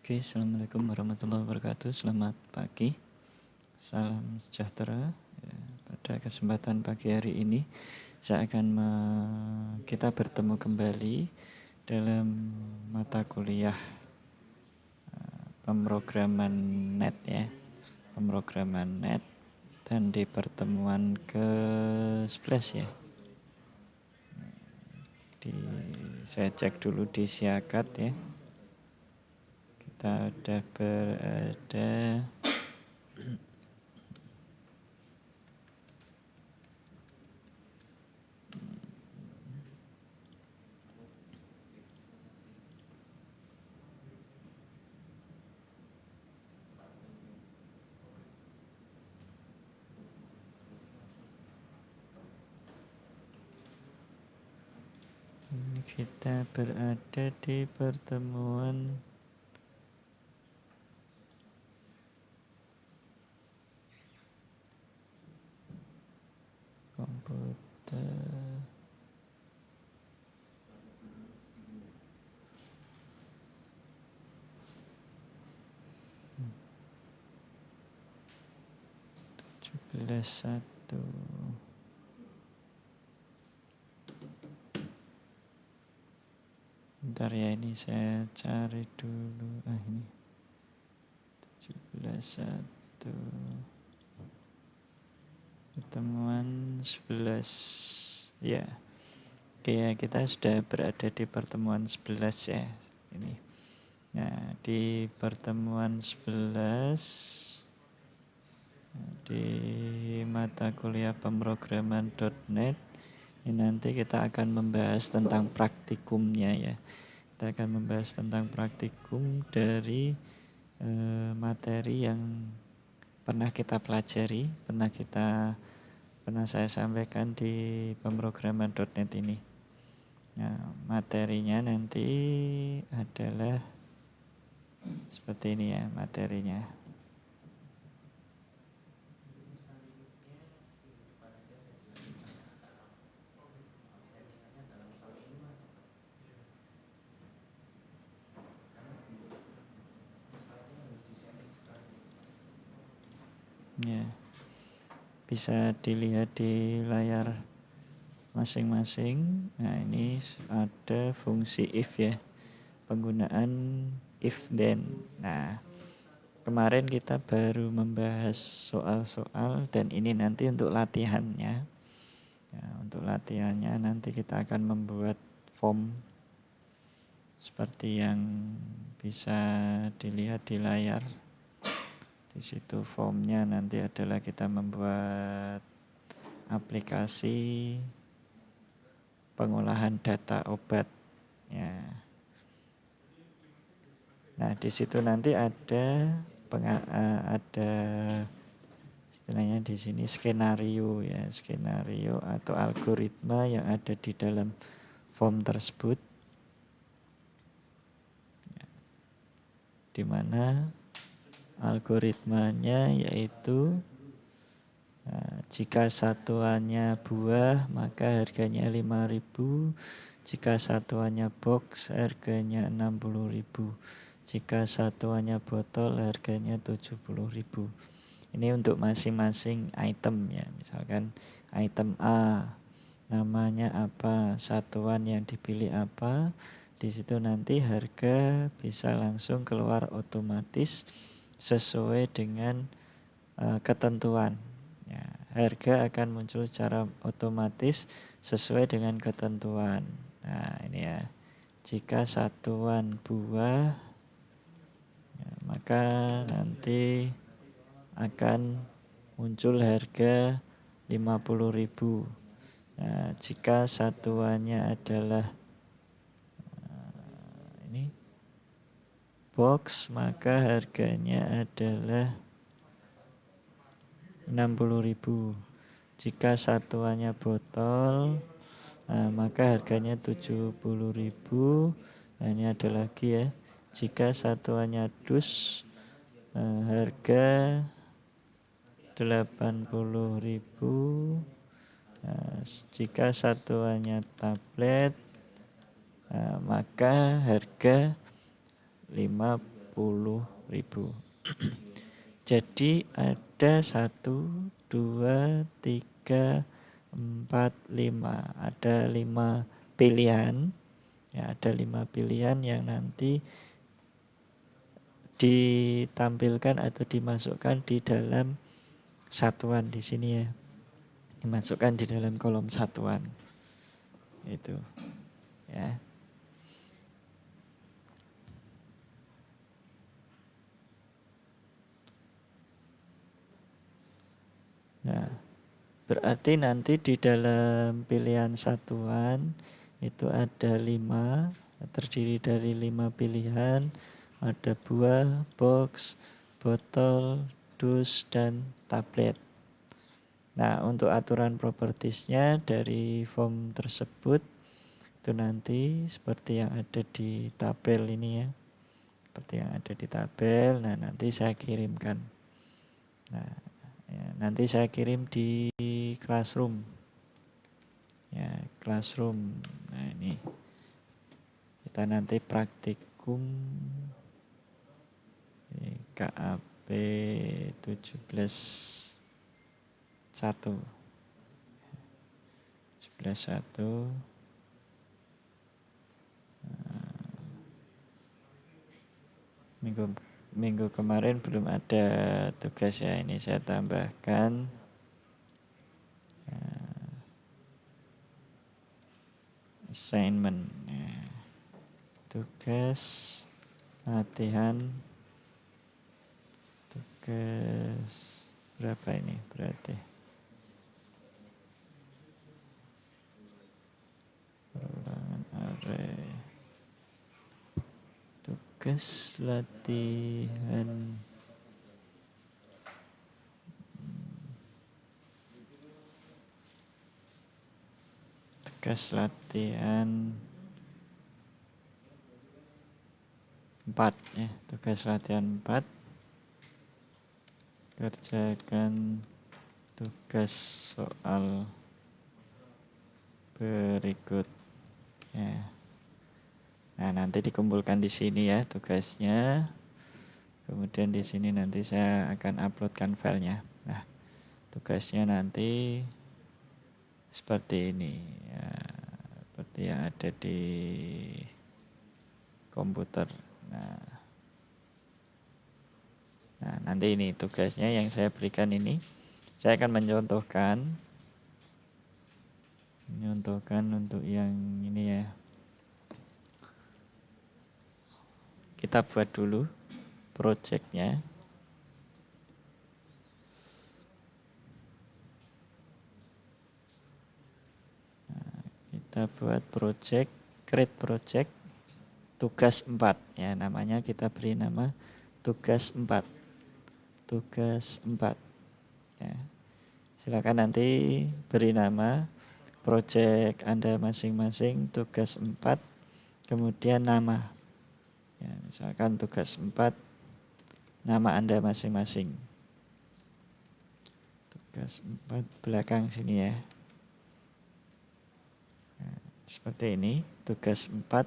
Oke, Assalamualaikum warahmatullahi wabarakatuh. Selamat pagi, salam sejahtera. Ya, pada kesempatan pagi hari ini, kita bertemu kembali dalam mata kuliah pemrograman net ya, pemrograman net, dan di pertemuan ke-11 ya. Saya cek dulu di Siakat ya. Kita udah berada di pertemuan komputer. Satu. Bentar ya, ini saya cari dulu. Ini 17.1. Pertemuan 11. Ya. Oke ya, kita sudah berada di pertemuan 11 ya. Ini. Nah, di pertemuan 11 di mata kuliah pemrograman.net ini nanti kita akan membahas tentang praktikumnya ya. Kita akan membahas tentang praktikum dari materi yang pernah kita pelajari, pernah saya sampaikan di pemrograman.net ini. Nah, materinya nanti adalah seperti ini ya materinya. Ya, bisa dilihat di layar masing-masing. Nah, ini ada fungsi if ya, penggunaan if then. Nah, kemarin kita baru membahas soal-soal dan ini nanti untuk latihannya. Ya, untuk latihannya nanti kita akan membuat form seperti yang bisa dilihat di layar. Di situ formnya nanti adalah kita membuat aplikasi pengolahan data obat. Ya. Nah, di situ nanti ada istilahnya di sini skenario ya, skenario atau algoritma yang ada di dalam form tersebut. Ya. Di mana algoritmanya yaitu jika satuannya buah maka harganya 5.000, jika satuannya box harganya 60.000, jika satuannya botol harganya 70.000. Ini untuk masing-masing item ya. Misalkan item A namanya apa, satuan yang dipilih apa, di situ nanti harga bisa langsung keluar otomatis sesuai dengan ketentuan. Ya, harga akan muncul secara otomatis sesuai dengan ketentuan. Nah, ini ya. Jika satuan buah, ya, maka nanti akan muncul harga 50.000. Nah, jika satuannya adalah ini box, maka harganya adalah 60.000. Jika satuannya botol, maka harganya 70.000. Nah, ini ada lagi ya. Jika satuannya dus, harga 80.000. Nah, jika satuannya tablet, maka harga Jadi ada 1, 2, 3, 4, 5. Ada 5 pilihan. Ya, ada 5 pilihan yang nanti ditampilkan atau dimasukkan di dalam satuan di sini ya. Dimasukkan di dalam kolom satuan. Itu. Ya. Nah, berarti nanti di dalam pilihan satuan itu ada 5, terdiri dari 5 pilihan. Ada buah, box, botol, dus, dan tablet. Nah, untuk aturan propertiesnya dari form tersebut itu nanti seperti yang ada di tabel ini ya. Seperti yang ada di tabel. Nah, nanti saya kirimkan. Nah, ya, nanti saya kirim di Classroom. Ya, Classroom. Nah, ini kita nanti praktikum KAP 17.1. 17.1. Minggu kemarin belum ada tugas ya, ini saya tambahkan. Assignment ya. Tugas latihan, tugas berapa ini berarti ulangan array, tugas latihan tugas latihan 4 ya, tugas latihan 4. Kerjakan tugas soal berikut ya. Nah, nanti dikumpulkan di sini ya tugasnya. Kemudian di sini nanti saya akan uploadkan filenya. Nah, tugasnya nanti seperti ini ya, seperti yang ada di komputer. Nah, nanti ini tugasnya yang saya berikan ini. Saya akan mencontohkan untuk yang ini ya. Kita buat dulu projectnya. Nah, kita buat project, create project tugas 4 ya, namanya kita beri nama tugas 4. Tugas 4 ya. Silakan nanti beri nama project Anda masing-masing tugas 4, kemudian nama ya, misalkan tugas 4 nama Anda masing-masing. Tugas 4 belakang sini ya. Nah, seperti ini tugas 4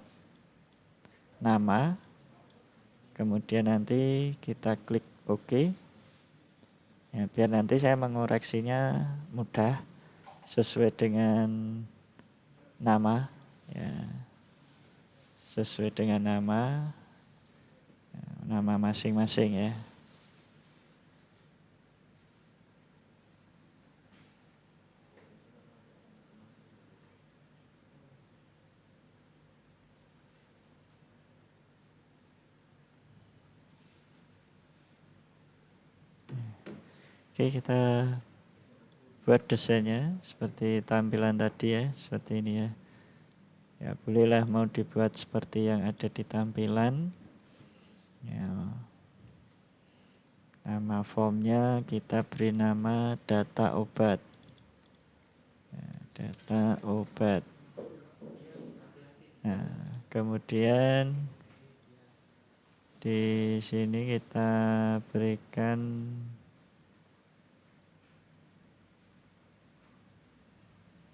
nama, kemudian nanti kita klik OK ya, biar nanti saya mengoreksinya mudah sesuai dengan nama ya, sesuai dengan nama masing-masing ya. Oke, kita buat desainnya seperti tampilan tadi ya, seperti ini ya. Ya, bolehlah mau dibuat seperti yang ada di tampilan. Ya. Nama formnya kita beri nama data obat. Ya, data obat. Nah, kemudian di sini kita berikan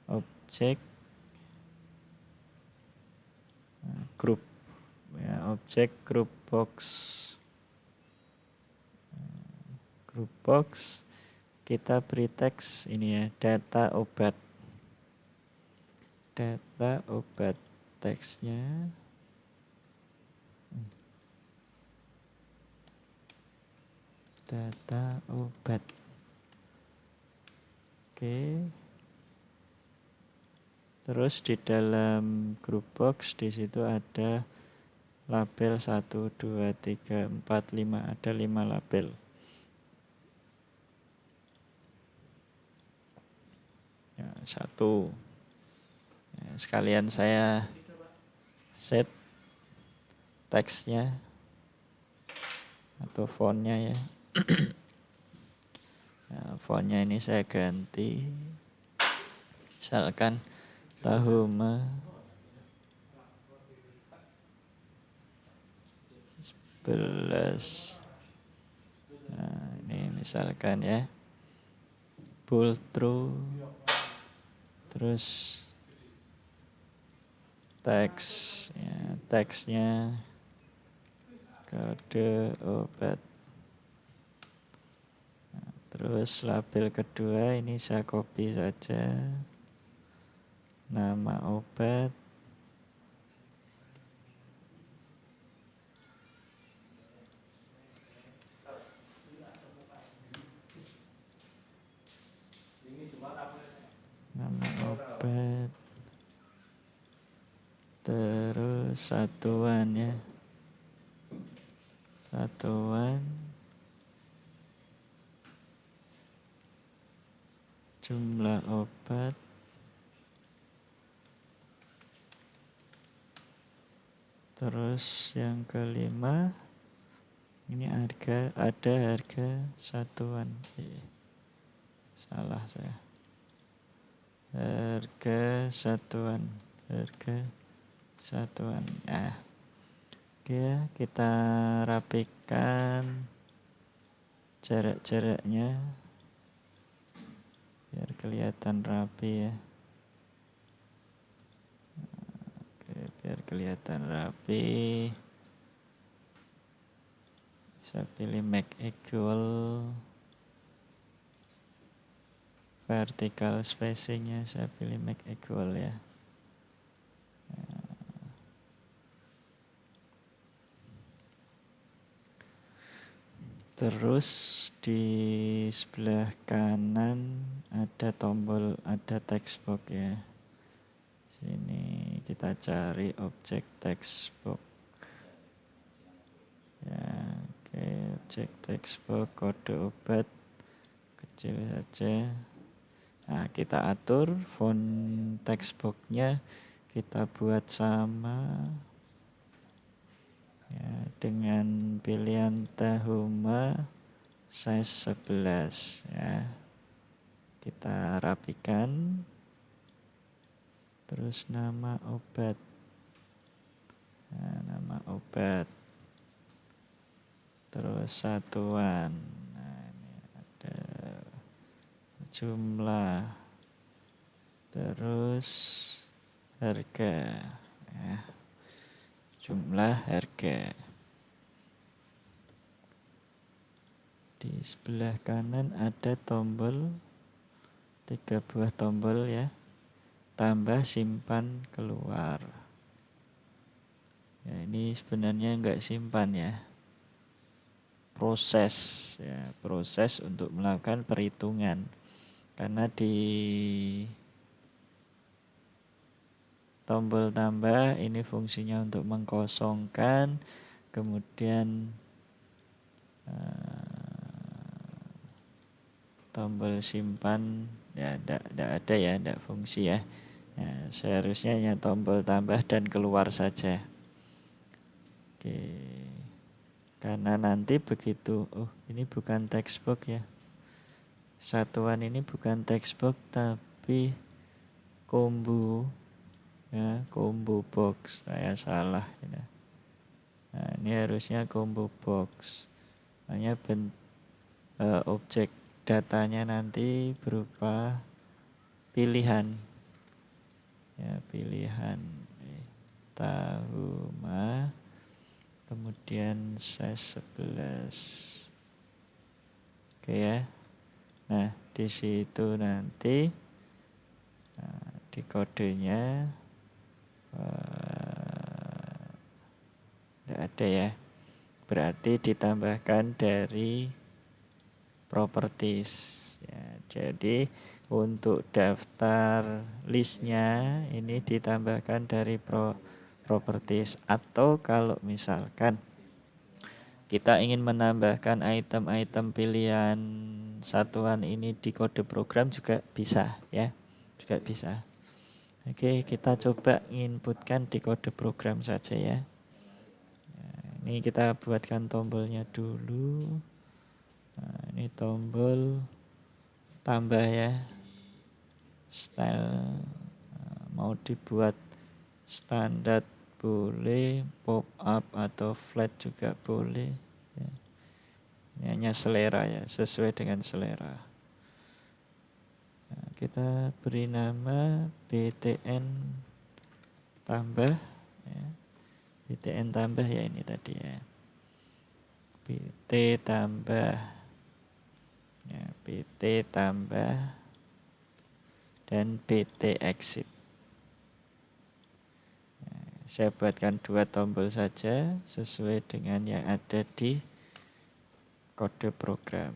objek grup ya, objek grup box group box, kita beri teks ini ya, data obat. Data obat, teksnya data obat. Oke. Terus di dalam group box di situ ada label 1, 2, 3, 4, 5. Ada 5 label. Ya, 1. Ya, sekalian saya set teksnya atau fontnya ya. Nah, fontnya ini saya ganti. Misalkan Tahuma 11. Nah, ini misalkan ya. Pull through. Terus teks ya, teksnya kode obat. Nah, terus label kedua ini saya copy saja. Nama obat. Nama obat. Terus satuan ya. Satuan. Jumlah obat. Terus yang kelima, ini harga, ada harga satuan. Salah saya. Harga satuan. Harga satuan. Nah, oke, kita rapikan jarak-jaraknya biar kelihatan rapi ya. Oke, biar kelihatan rapi. Saya pilih make equal. Vertical spacingnya saya pilih make equal ya. Terus di sebelah kanan ada tombol, ada text box ya. Sini kita cari objek text box. Ya, oke, objek text box kode obat kecil saja. Nah, kita atur font text box-nya kita buat sama ya, dengan pilihan Tahuma size 11 ya. Kita rapikan. Terus nama obat. Nah, nama obat. Terus satuan. Nah, ini ada jumlah. Terus harga ya. Jumlah harga. Di sebelah kanan ada tombol, 3 buah tombol ya. Tambah, simpan, keluar. Ya, ini sebenarnya enggak simpan ya. Proses ya, proses untuk melakukan perhitungan. Karena di tombol tambah ini fungsinya untuk mengkosongkan, kemudian tombol simpan ya tidak ada ya, tidak fungsi ya. Nah, seharusnya hanya tombol tambah dan keluar saja. Oke. Karena nanti begitu, oh ini bukan text box ya. Satuan ini bukan text box tapi combo ya, combo box. Saya salah ya. Nah, ini harusnya combo box. Hanya objek datanya nanti berupa pilihan. Ya, pilihan Tahuma kemudian size 11. Oke ya. Nah, di situ nanti di kodenya tidak ada ya. Berarti ditambahkan dari properties. Ya, jadi untuk daftar listnya ini ditambahkan dari properties. Atau kalau misalkan kita ingin menambahkan item-item pilihan satuan ini di kode program juga bisa ya. Juga bisa. Oke, kita coba inputkan di kode program saja ya. Nah, ini kita buatkan tombolnya dulu. Nah, ini tombol tambah ya. Style mau dibuat standar boleh, pop up atau flat juga boleh ya. Ini hanya selera ya, sesuai dengan selera. Nah, kita beri nama btn tambah ya. btn tambah ya ini tadi ya. bt tambah ya, bt tambah dan bt exit. Saya buatkan 2 tombol saja sesuai dengan yang ada di kode program.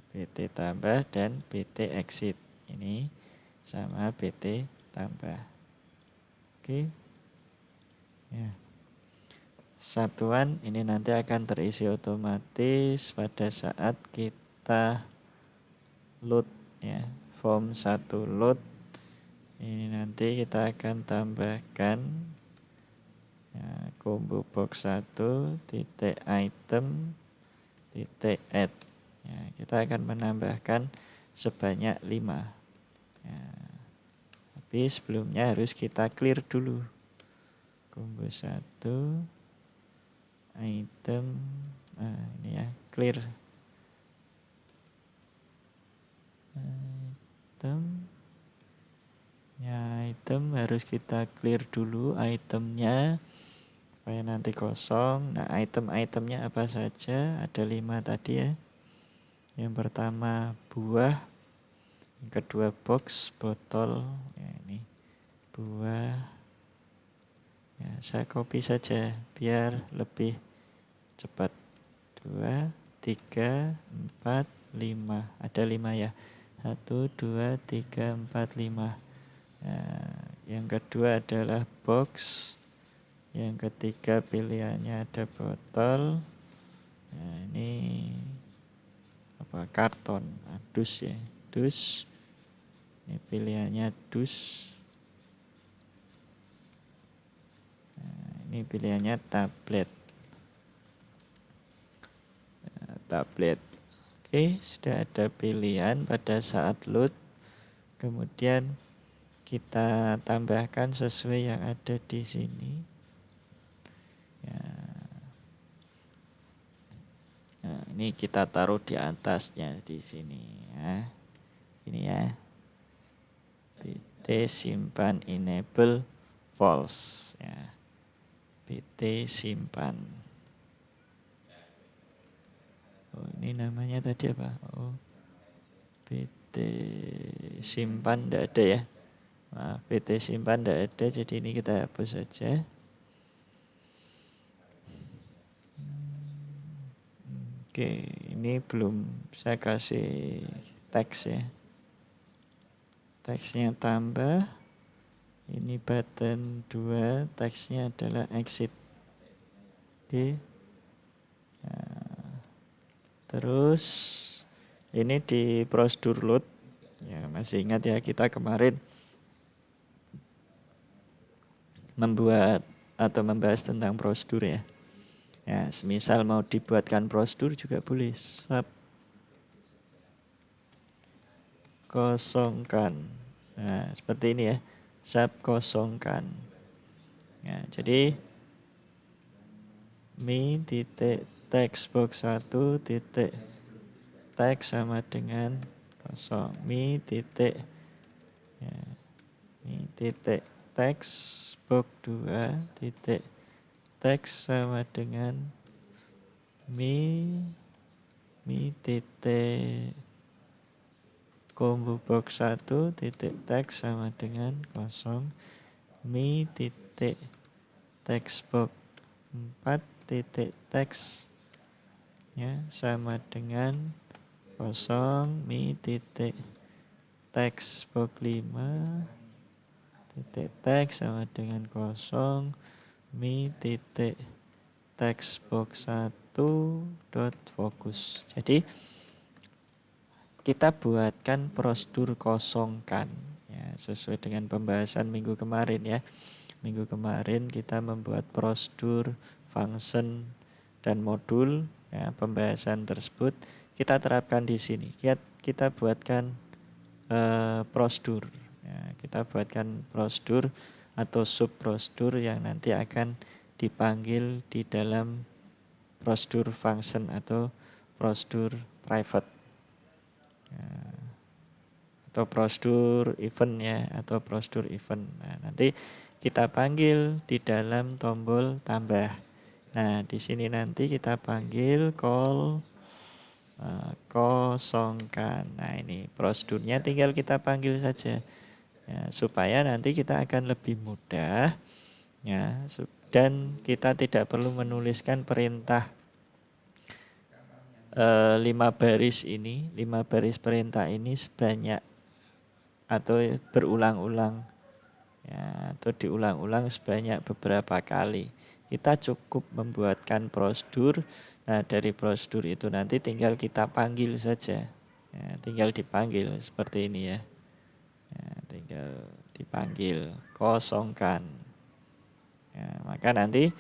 BT tambah dan BT exit. Ini sama BT tambah. Oke. Ya. Satuan ini nanti akan terisi otomatis pada saat kita load ya. Form 1 load. Ini nanti kita akan tambahkan ya, combo box 1 titik item titik add ya, kita akan menambahkan sebanyak 5 ya, tapi sebelumnya harus kita clear dulu combo 1 item ini ya clear item harus kita clear dulu itemnya supaya nanti kosong. Nah, item-itemnya apa saja? Ada 5 tadi ya. Yang pertama buah, yang kedua box, botol, ya ini buah. Ya, saya copy saja biar lebih cepat. 2, 3, 4, 5. Ada 5 ya. 1, 2, 3, 4, 5. Nah, yang kedua adalah box. Yang ketiga pilihannya ada botol. Nah, ini apa karton, dus ya, dus. Ini pilihannya dus. Nah, ini pilihannya tablet. Nah, tablet. Oke, sudah ada pilihan pada saat load. Kemudian kita tambahkan sesuai yang ada di sini. Ya. Nah, ini kita taruh di atasnya di sini ya. Ini ya. BT simpan enable false ya. BT simpan. Oh, ini namanya tadi apa? Oh, BT simpan tidak ada ya. Nah, BT simpan tidak ada, jadi ini kita hapus saja. Oke, ini belum saya kasih teks ya. Teksnya tambah. Ini button 2, teksnya adalah exit. Oke. Nah, terus ini di prosedur load. Ya, masih ingat ya kita kemarin membuat atau membahas tentang prosedur ya. Ya, semisal mau dibuatkan prosedur juga boleh. Sub kosongkan. Nah, seperti ini ya. Sub kosongkan. Nah, jadi mi titik text box 1 titik text sama dengan kosong. Mi titik ya, mi titik text box 2 titik text sama dengan mi mi titik combo box 1 titik teks sama dengan kosong, mi titik text box 4 titik teks ya sama dengan kosong, mi titik text box 5 titik teks sama dengan kosong, mi titik text box 1 dot fokus. Jadi kita buatkan prosedur kosongkan ya, sesuai dengan pembahasan minggu kemarin ya. Minggu kemarin kita membuat prosedur, function dan modul ya, pembahasan tersebut kita terapkan di sini. Kita buatkan prosedur ya, kita buatkan prosedur atau sub prosedur yang nanti akan dipanggil di dalam prosedur function atau prosedur private ya, atau prosedur event ya, atau prosedur event. Nah, nanti kita panggil di dalam tombol tambah. Nah, di sini nanti kita panggil call kosongkan. Nah, ini prosedurnya tinggal kita panggil saja ya, supaya nanti kita akan lebih mudah ya, dan kita tidak perlu menuliskan perintah 5 baris ini, 5 baris perintah ini sebanyak atau berulang-ulang ya, atau diulang-ulang sebanyak beberapa kali. Kita cukup membuatkan prosedur. Nah, dari prosedur itu nanti tinggal kita panggil saja ya, tinggal dipanggil seperti ini ya, tinggal dipanggil kosongkan ya, maka nanti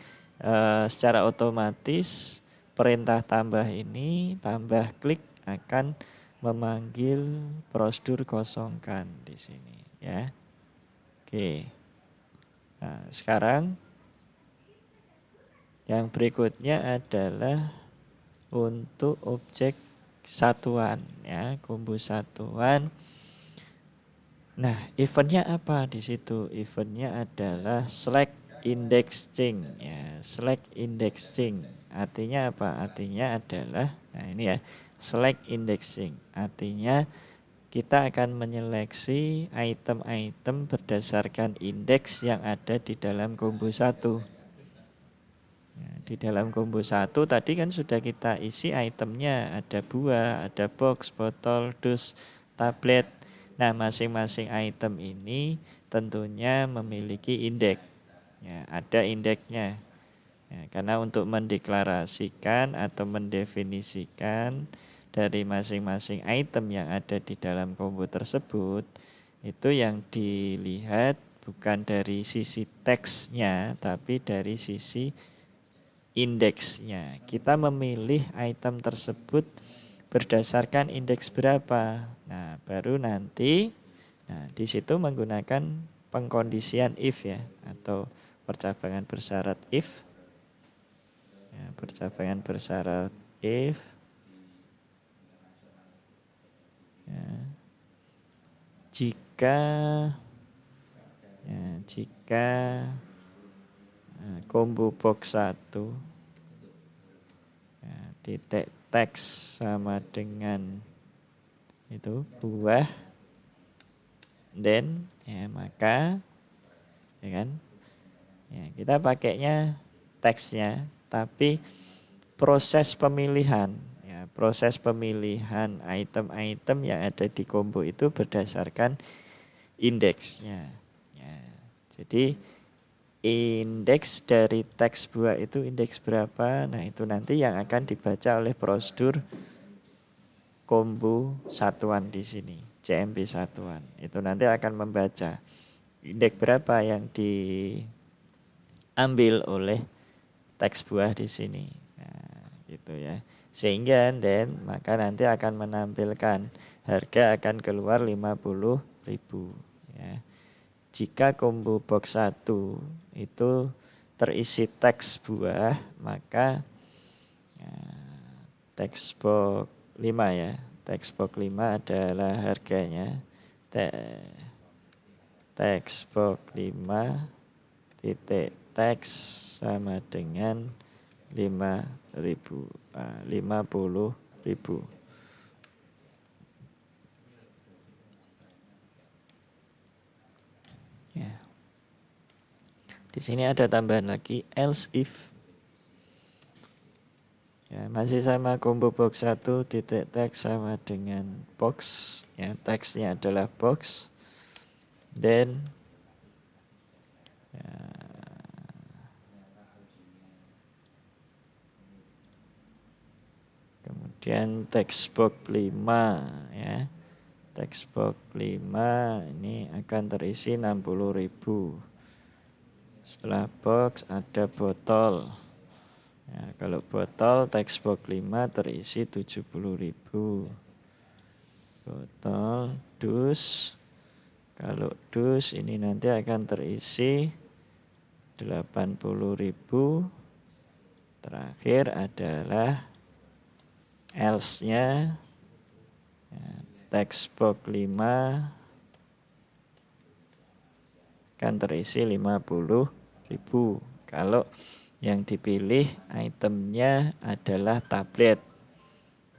secara otomatis perintah tambah ini, tambah klik akan memanggil prosedur kosongkan di sini ya. Oke. Nah, sekarang yang berikutnya adalah untuk objek satuan ya, combo satuan. Nah, eventnya apa di situ? Eventnya adalah select indexing ya, select indexing. Artinya apa? Artinya adalah, nah ini ya, select indexing. Artinya kita akan menyeleksi item-item berdasarkan indeks yang ada di dalam combo 1. Ya, di dalam combo 1 tadi kan sudah kita isi itemnya, ada buah, ada box, botol, dus, tablet. Nah, masing-masing item ini tentunya memiliki indeks. Ya, ada indeksnya. Ya, karena untuk mendeklarasikan atau mendefinisikan dari masing-masing item yang ada di dalam combo tersebut, itu yang dilihat bukan dari sisi teksnya, tapi dari sisi indeksnya. Kita memilih item tersebut berdasarkan indeks berapa. Nah, baru nanti di situ menggunakan pengkondisian if ya, atau percabangan bersyarat if. Ya, percabangan bersyarat if ya, jika combo box 1 ya, titik teks sama dengan itu buah, then ya maka ya kan ya, kita pakainya teksnya, tapi proses pemilihan ya, proses pemilihan item-item yang ada di combo itu berdasarkan indeksnya ya. Jadi indeks dari teks buah itu indeks berapa, nah itu nanti yang akan dibaca oleh prosedur combo satuan di sini, CMP satuan. Itu nanti akan membaca indeks berapa yang diambil oleh teks buah di sini. Nah, gitu ya. Sehingga maka nanti akan menampilkan harga akan keluar 50.000 ya. Jika combo box 1 itu terisi teks buah, maka ya, teks box 5 ya. Teks box 5 adalah harganya. Teks box 5 titik teks sama dengan 50.000. ribu. Ya. Di sini ada tambahan lagi else if. Ya, masih sama combo box 1 titik teks sama dengan box. Ya, teksnya adalah box. Then ya, kemudian text box 5 ya. Text box 5 ini akan terisi 60.000. Setelah box ada botol. Ya, kalau botol text box 5 terisi 70.000. Botol dus. Kalau dus ini nanti akan terisi 80.000. Terakhir adalah else-nya. Ya, text box 5 akan terisi 50.000. Kalau yang dipilih itemnya adalah tablet.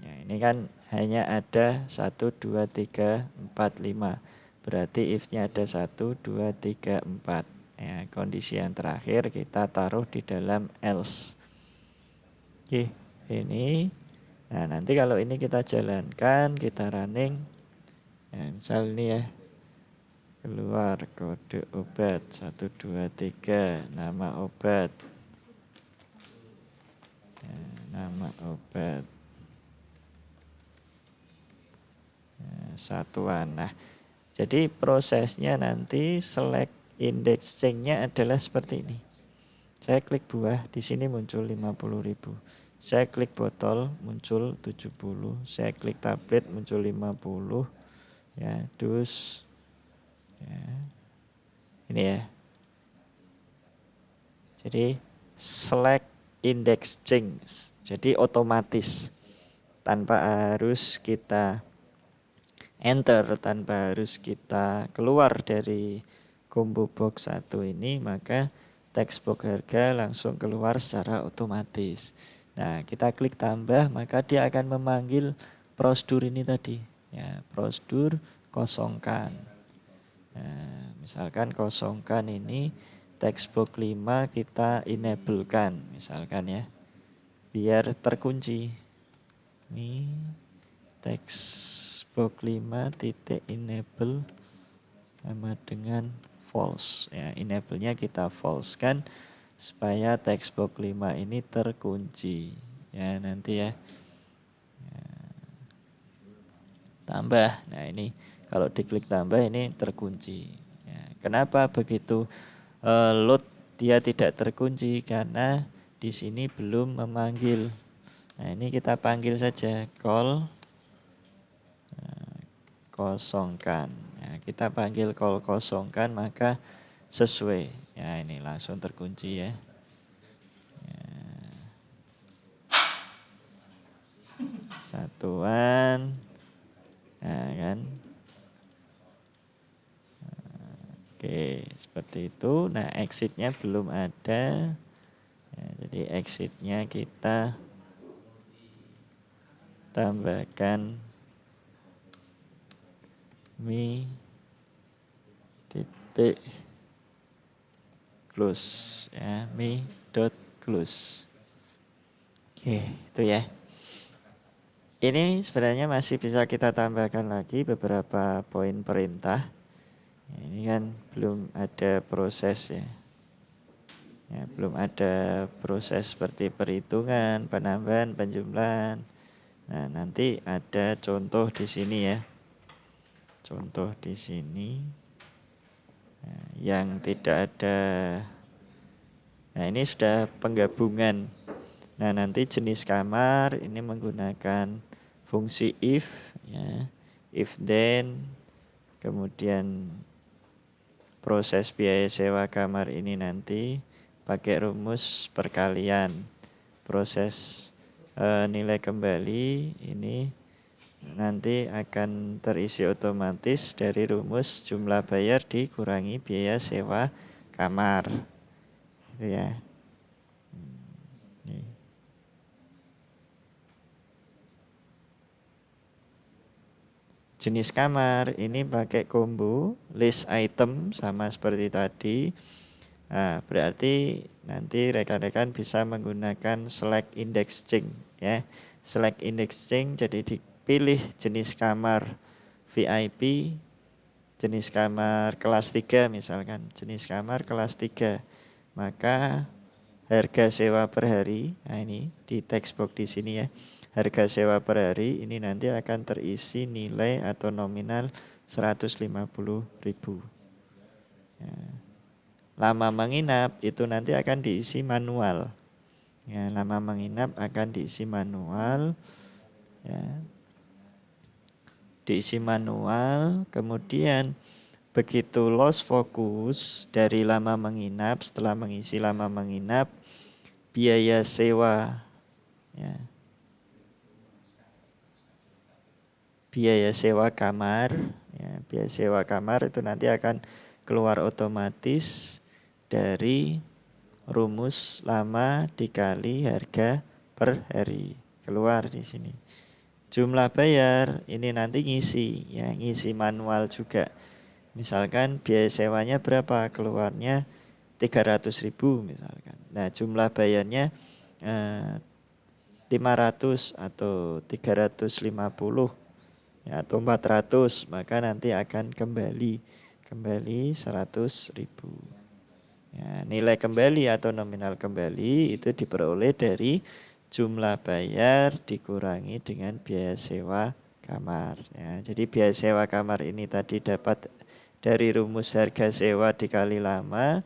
Ya, ini kan hanya ada 1, 2, 3, 4, 5. Berarti if-nya ada 1, 2, 3, 4. Ya, kondisi yang terakhir kita taruh di dalam else. Oke, ini. Nah, nanti kalau ini kita jalankan, kita running. Ya, misal ini ya. Keluar kode obat 1, 2, 3, nama obat. Ya, nama obat. Satuan. Nah, jadi prosesnya nanti select indexing-nya adalah seperti ini. Saya klik buah, di sini muncul 50.000. Saya klik botol, muncul 70. Saya klik tablet, muncul 50. Ya, dus. Ya. Ini ya. Jadi select index change. Jadi otomatis tanpa harus kita enter, tanpa harus kita keluar dari combo box 1 ini, maka text box harga langsung keluar secara otomatis. Nah, kita klik tambah, maka dia akan memanggil prosedur ini tadi. Ya, prosedur kosongkan. Nah, misalkan kosongkan ini text box 5 kita enablekan, misalkan ya, biar terkunci. Ini text box 5 titik enable sama dengan false. Ya, enable-nya kita false kan supaya text box 5 ini terkunci. Ya, nanti ya. Tambah. Nah, ini kalau diklik tambah ini terkunci. Ya, kenapa begitu load dia tidak terkunci? Karena di sini belum memanggil. Nah, ini kita panggil saja call kosongkan. Ya, kita panggil call kosongkan maka sesuai. Ya, ini langsung terkunci ya. Satuan. Nah, kan. Oke, seperti itu. Nah, exitnya belum ada. Ya, jadi exitnya kita tambahkan mi titik close ya, mi dot close. Oke, itu ya. Ini sebenarnya masih bisa kita tambahkan lagi beberapa poin perintah. Ini kan belum ada proses ya. Ya, belum ada proses seperti perhitungan, penambahan, penjumlahan. Nah, nanti ada contoh di sini ya. Contoh di sini yang tidak ada. Nah, ini sudah penggabungan. Nah, nanti jenis kamar ini menggunakan fungsi if ya. If then, kemudian proses biaya sewa kamar ini nanti pakai rumus perkalian. Proses nilai kembali ini nanti akan terisi otomatis dari rumus jumlah bayar dikurangi biaya sewa kamar. Itu ya. jenis kamar ini pakai combo list item sama seperti tadi. Nah, berarti nanti rekan-rekan bisa menggunakan select index change ya. Select index change, jadi dipilih jenis kamar VIP, jenis kamar kelas 3 misalkan, jenis kamar kelas 3. Maka harga sewa per hari, nah ini di text box di sini ya. Harga sewa per hari ini nanti akan terisi nilai atau nominal 150.000. Ya. Lama menginap itu nanti akan diisi manual. Ya, lama menginap akan diisi manual. Ya. Diisi manual, kemudian begitu lost focus dari lama menginap, setelah mengisi lama menginap, biaya sewa ya, biaya sewa kamar ya, biaya sewa kamar itu nanti akan keluar otomatis dari rumus lama dikali harga per hari, keluar di sini. Jumlah bayar ini nanti ngisi ya, ngisi manual juga. Misalkan biaya sewanya berapa, keluarnya 300.000 misalkan. Nah, jumlah bayarnya 500 atau 350 ya, atau 400, maka nanti akan kembali 100.000. Ya, nilai kembali atau nominal kembali itu diperoleh dari jumlah bayar dikurangi dengan biaya sewa kamar. Ya, jadi biaya sewa kamar ini tadi dapat dari rumus harga sewa dikali lama,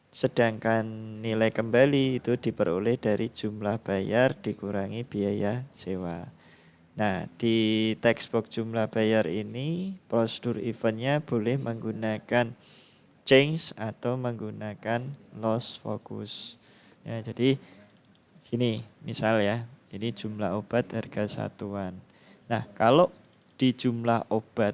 sedangkan nilai kembali itu diperoleh dari jumlah bayar dikurangi biaya sewa. Nah, di textbook jumlah bayar ini prosedur eventnya boleh menggunakan change atau menggunakan loss focus. Ya, jadi sini misal ya, ini jumlah obat harga satuan. Nah, kalau di jumlah obat,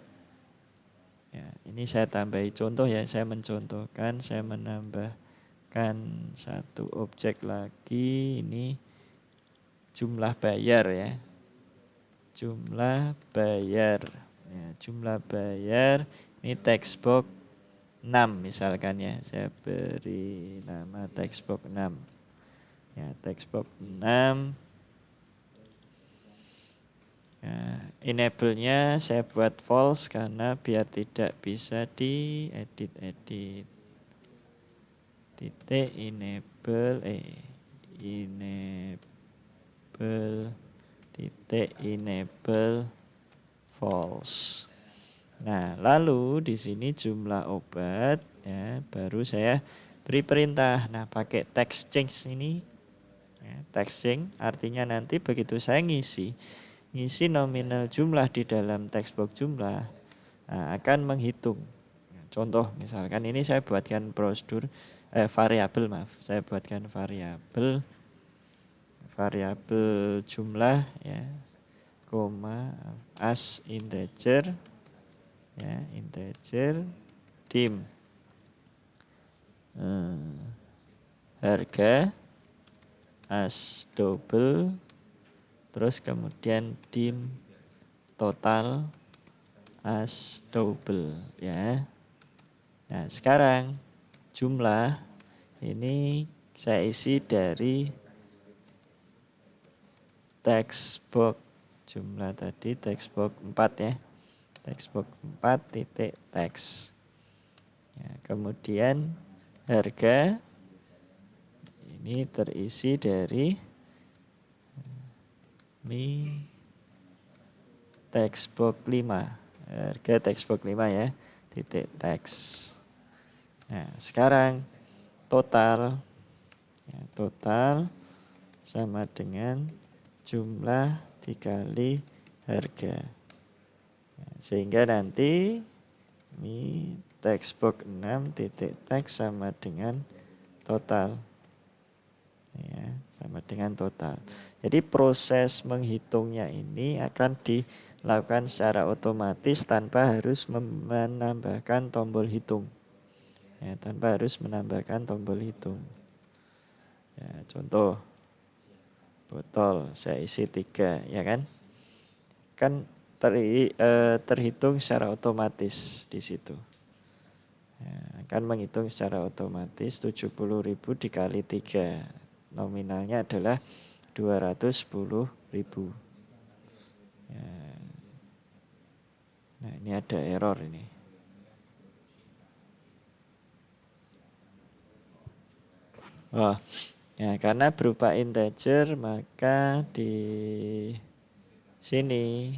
ya, ini saya tambahi contoh ya, saya mencontohkan, saya menambahkan satu objek lagi, ini jumlah bayar ya. Jumlah bayar. Ya, jumlah bayar ini textbook 6 misalkan ya. Saya beri nama textbook 6. Ya, textbook 6. Nah, enable-nya saya buat false karena biar tidak bisa diedit-edit. Titik enable titik enable false. Nah, lalu di sini jumlah obat ya, baru saya beri perintah. Nah, pakai text change ini. Ya, text change artinya nanti begitu saya ngisi nominal jumlah di dalam textbox jumlah, nah, akan menghitung. Contoh misalkan ini saya buatkan prosedur variabel, maaf, saya buatkan variabel jumlah ya, koma as integer ya, integer dim harga as double, terus kemudian dim total as double ya. Nah, sekarang jumlah ini saya isi dari textbox jumlah tadi, textbox 4 ya. Textbox 4 titik text. Ya, kemudian harga ini terisi dari textbox 5. Harga textbox 5 ya, titik text. Nah, sekarang total ya, total sama dengan jumlah dikali harga. Ya, sehingga nanti ini textbox 6 titik text sama dengan total. Ya, sama dengan total. Jadi proses menghitungnya ini akan dilakukan secara otomatis tanpa harus menambahkan tombol hitung. Ya, tanpa harus menambahkan tombol hitung. Ya, contoh botol saya isi 3 ya kan. Kan terhitung secara otomatis di situ. Ya, akan menghitung secara otomatis 70.000 dikali 3. Nominalnya adalah 210.000. Ya. Nah, ini ada error ini. Oh, ya karena berupa integer maka di sini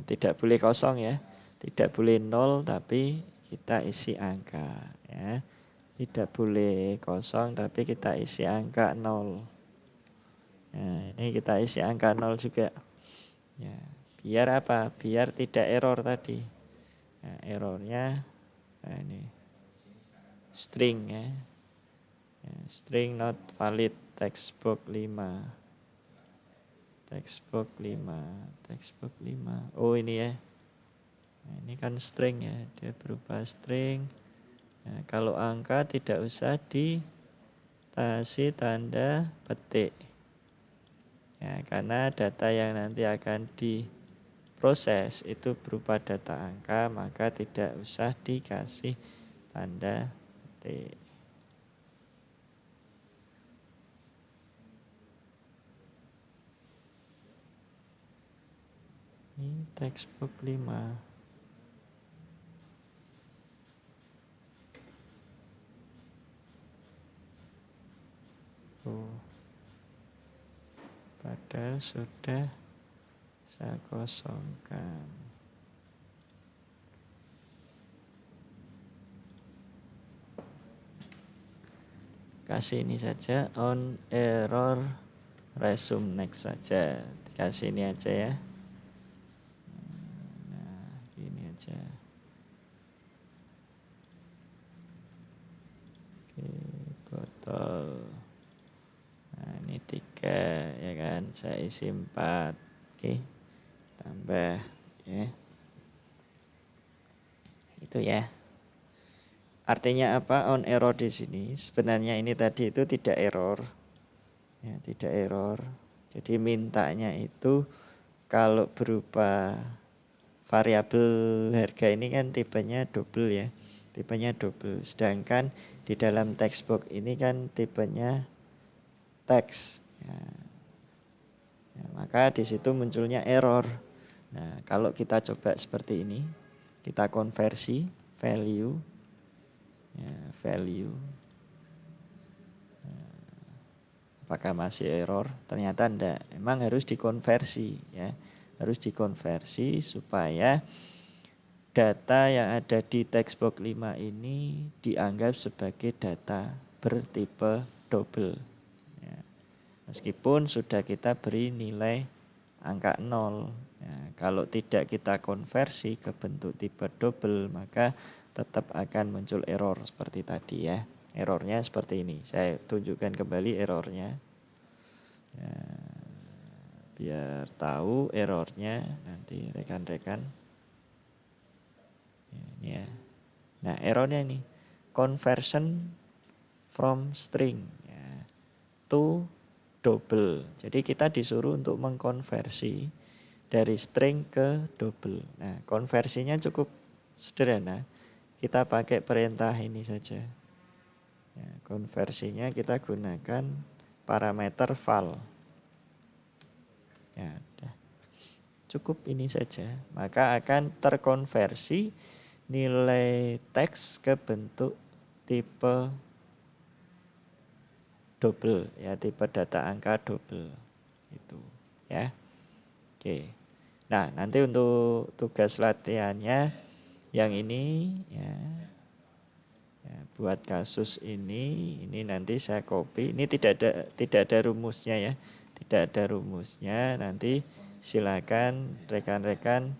tidak boleh kosong ya. Tidak boleh 0 tapi kita isi angka ya. Tidak boleh kosong tapi kita isi angka 0. Nah, ini kita isi angka 0 juga. Ya, biar apa? Biar tidak error tadi. Nah, errornya ini string ya. String not valid textbook 5. Textbook 5. Textbook 5. Oh, ini ya. Nah, ini kan string ya. Dia berupa string. Nah, kalau angka tidak usah dikasih tanda petik. Ya, karena data yang nanti akan diproses itu berupa data angka, maka tidak usah dikasih tanda petik. Ini textbook 5. Oh. Padahal sudah saya kosongkan. Kasih ini saja on error resume next saja. Dikasih ini aja ya. Nah, ini aja. Oke, botol. Nah, ini 3 ya kan. Saya isi 4. Oke. Tambah ya. Itu ya. Artinya apa on error di sini? Sebenarnya ini tadi itu tidak error. Ya, tidak error. Jadi mintanya itu kalau berupa variabel harga ini kan tipenya double ya. Tipenya double. Sedangkan di dalam textbook ini kan tipenya teks. Ya. Ya, maka di situ munculnya error. Nah, kalau kita coba seperti ini, kita konversi value, ya, value. Apakah masih error? Ternyata enggak. Emang harus dikonversi ya. Harus dikonversi supaya data yang ada di textbook 5 ini dianggap sebagai data bertipe double. Ya. Meskipun sudah kita beri nilai angka 0. Ya, kalau tidak kita konversi ke bentuk tipe double, maka tetap akan muncul error seperti tadi ya. Errornya seperti ini. Saya tunjukkan kembali errornya. Ya, biar tahu errornya nanti rekan-rekan. Ya, ini ya. Nah, errornya ini conversion from string ya, to double. Jadi kita disuruh untuk mengkonversi dari string ke double. Nah, konversinya cukup sederhana. Kita pakai perintah ini saja. Ya, konversinya kita gunakan parameter val. Ya, udah. Cukup ini saja. Maka akan terkonversi nilai teks ke bentuk tipe double ya, tipe data angka double itu ya. Oke. Nah, nanti untuk tugas latihannya yang ini ya, buat kasus ini nanti saya copy. Ini tidak ada rumusnya ya. Tidak ada rumusnya. Nanti silakan rekan-rekan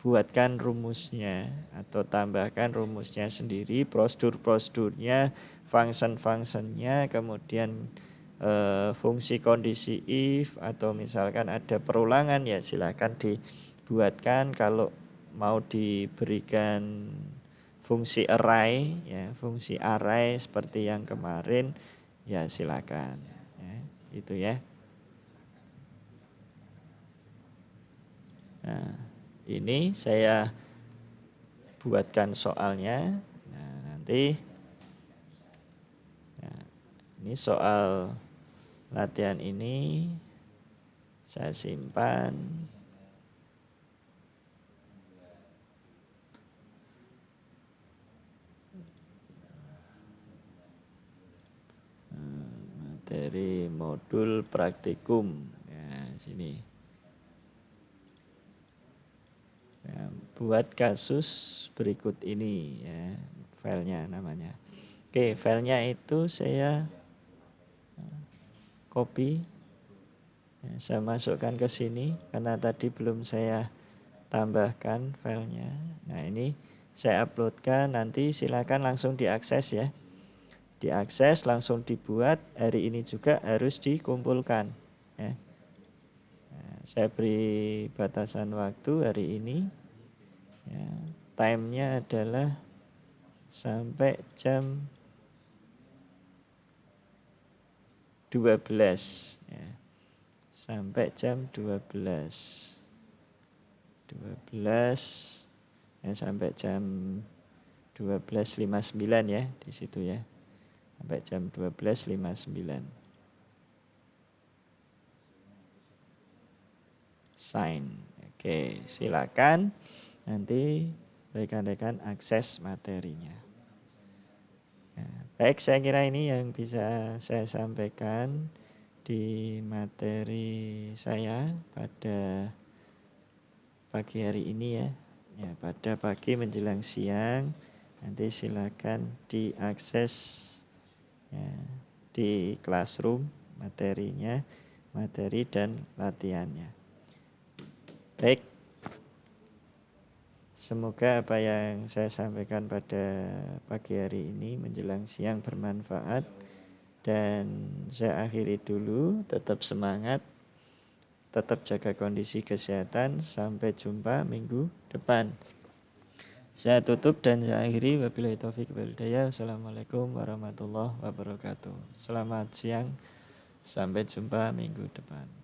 buatkan rumusnya atau tambahkan rumusnya sendiri, prosedur-prosedurnya, function-functionnya, kemudian fungsi kondisi if atau misalkan ada perulangan ya silakan dibuatkan. Kalau mau diberikan fungsi array ya, fungsi array seperti yang kemarin ya silakan ya, itu ya. Nah, ini saya buatkan soalnya. Nah, nanti ini soal latihan ini saya simpan. Materi modul praktikum. Ya, sini. Ya, buat kasus berikut ini ya, filenya namanya. Oke, filenya itu saya copy. Ya, saya masukkan ke sini karena tadi belum saya tambahkan filenya. Nah, ini saya uploadkan, nanti silakan langsung diakses ya. Diakses langsung dibuat, hari ini juga harus dikumpulkan ya. Nah, saya beri batasan waktu hari ini ya, time-nya adalah sampai jam 12 ya. Sampai jam 12 ya, sampai jam 12.59 ya di situ ya. Sampai jam 12.59. Sign. Oke, silakan nanti rekan-rekan akses materinya. Ya, baik, saya kira ini yang bisa saya sampaikan di materi saya pada pagi hari ini ya. Ya, pada pagi menjelang siang nanti silakan diakses ya, di classroom materinya, materi dan latihannya. Baik, semoga apa yang saya sampaikan pada pagi hari ini menjelang siang bermanfaat. Dan saya akhiri dulu, tetap semangat, tetap jaga kondisi kesehatan, sampai jumpa minggu depan. Saya tutup dan saya akhiri, wabillahi taufik wal hidayah. Assalamualaikum warahmatullahi wabarakatuh. Selamat siang, sampai jumpa minggu depan.